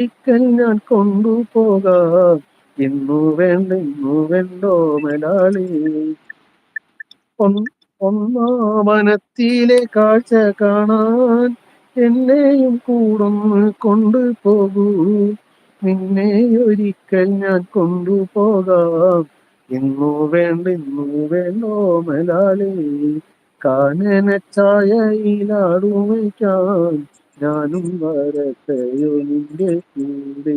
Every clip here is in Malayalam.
ഒരിക്കൽ ഞാൻ കൊണ്ടുപോകാം. ഇന്നു വേണ്ടോ മലാളി. ഒന്നാമനത്തിലെ കാഴ്ച കാണാൻ എന്നെയും കൂടൊന്ന് കൊണ്ടുപോകൂ. നിന്നെ ഒരിക്കൽ ഞാൻ കൊണ്ടുപോകാം. ഇന്നു വേണ്ടോ മലാളി. കാനനച്ചായയിലാടുമയ്ക്കാൻ ഞാനും വരട്ടെയോ നിന്റെ കൂടെ.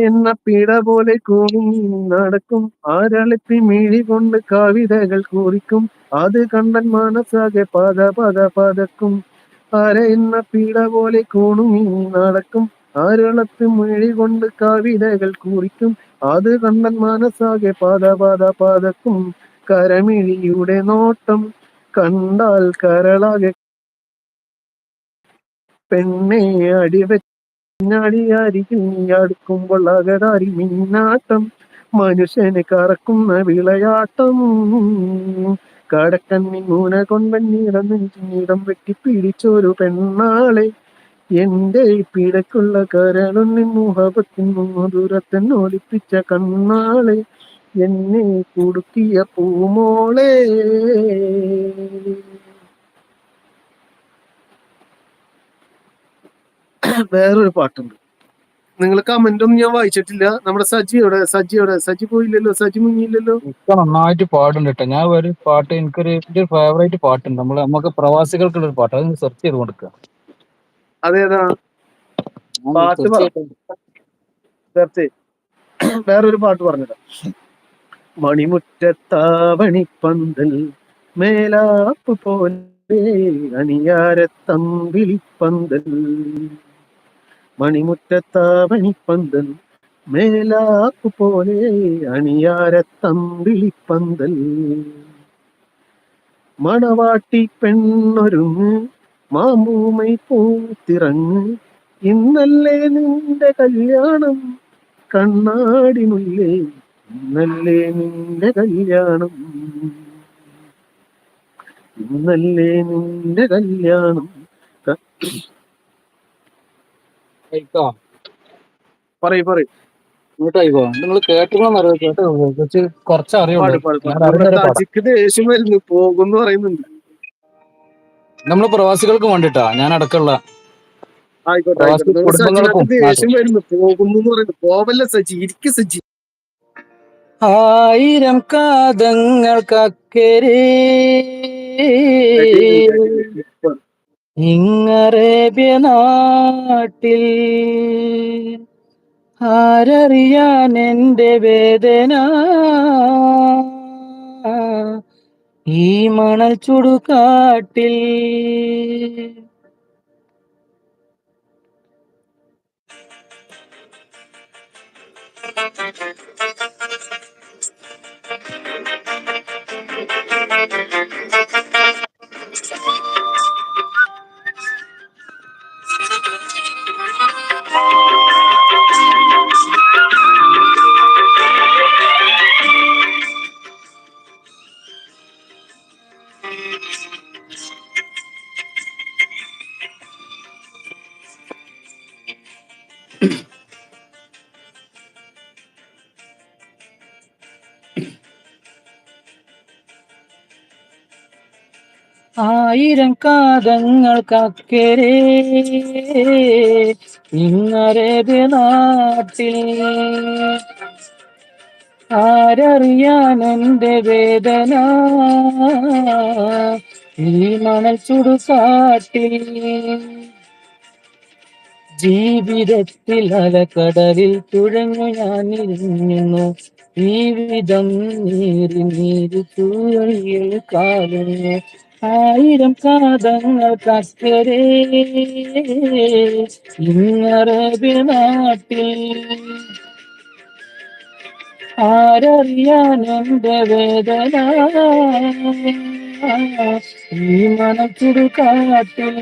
എന്ന പീഡ പോലെ കൂടി നടക്കും. ആരളിപ്പി മിഴി കൊണ്ട് കവിതകൾ കുറിക്കും. അത് കണ്ടൻ മനസ്സാകെ പതക്കും. എന്ന പീഡ പോലെ കൂണുങ്ങി നടക്കും. ആരളത്ത് മിഴി കൊണ്ട് കവിതകൾ കുറിക്കും. അത് കണ്ടൻ മനസ്സാകെ പതക്കും. കരമിഴിയുടെ നോട്ടം കണ്ടാൽ കരളാകെ പെണ്ണെ അടിവെച്ചടിയാരിക്കും. നീ അടുക്കുമ്പോൾ അകതാരി മിന്നാട്ടം മനുഷ്യനെ കറക്കുന്ന വിളയാട്ടം. കടക്കണ്ണി മൂന കൊണ്ടീടം വെട്ടി പിടിച്ചൊരു പെണ്ണാളെ. എന്റെ പിടക്കുള്ള കരളൊന്നിൻ മുഹബത്തിൻ മധുരത്തൻ ഒലിപ്പിച്ച കണ്ണാളെ. എന്നെ കുടുക്കിയ പൂമോളെ. വേറൊരു പാട്ടുണ്ട്. നിങ്ങൾ കമന്റ് ഒന്നും ഞാൻ വായിച്ചിട്ടില്ല. നമ്മുടെ സജി പോയില്ലല്ലോ, സജി മുങ്ങിയില്ലല്ലോ. ഇപ്പൊ നന്നായിട്ട് പാടുണ്ട് കേട്ടോ. ഞാൻ ഒരു പാട്ട് എന്റെ ഫേവറേറ്റ് പാട്ടുണ്ട്. നമുക്ക് പ്രവാസികൾക്കുള്ള ഒരു പാട്ട്, അത് സെർച്ച് ചെയ്ത് കൊടുക്കുക. അതേതാ പാട്ട്? വേറൊരു പാട്ട് പറഞ്ഞതാ. മണിമുറ്റത്താവണിപ്പന്തൽ മേലാപ്പ് പോലെ അണിയാരത്തമ്പിളിപ്പന്തൽ. മണിമുറ്റത്താവണിപ്പന്തൽ മേലാപ്പ് പോലെ അണിയാരത്തമ്പിളിപ്പന്തൽ. മണവാട്ടി പെണ്ണൊരുങ്ങ് മാമ്പൂമൈ പൂത്തിറങ്ങ്. ഇന്നല്ലേ നിന്റെ കല്യാണം കണ്ണാടി മുല്ലേ. ഇന്നല്ലേ നിന്റെ കല്യാണം. ഇന്നല്ലേ നിന്റെ കല്യാണം. പറയൂ. ഇങ്ങോട്ടായിക്കോ. നിങ്ങൾ കേട്ടോ? കുറച്ച് അറിയുള്ളൂ. സജിക്ക് ദേഷ്യം വരുന്നു, പോകുന്നു പറയുന്നുണ്ട്. നമ്മള് പ്രവാസികൾക്ക് വേണ്ടിട്ടാ ഞാൻ അടക്കമുള്ള. ആയിക്കോട്ടെ. സജിനൊക്കെ ദേഷ്യം വരുന്നു, പോകുന്നു പറയുന്നു. പോവല്ല സജി, ഇരിക്കും സജി. ആയിരം കാതങ്ങൾക്കക്കരെ ഇങ്ങറേബ്യ നാട്ടിൽ ആരറിയാൻ എന്റെ വേദന. ഈ മണൽ ചുടുകാട്ടിൽ ആയിരം കാതങ്ങൾക്കക്കരെ ഇങ്ങരേബ്യ നാട്ടിൽ ആരറിയാൻ എന്റെ വേദന. ഈ മണൽ ചുടുകാട്ടിൽ ജീവിതത്തിൽ അലക്കടലിൽ തുഴഞ്ഞു ഞാനിരുന്നു. ഈ വിധം നീരി ചൂഴിയിൽ കാലുന്നു. ആയിരം കാതങ്ങൾക്കക്കരെ ഇങ്ങറേബ്യ നാട്ടിൽ ആരറിയാൻ എന്റെ വേദന. ഈ മണൽ ചുടുകാട്ടിൽ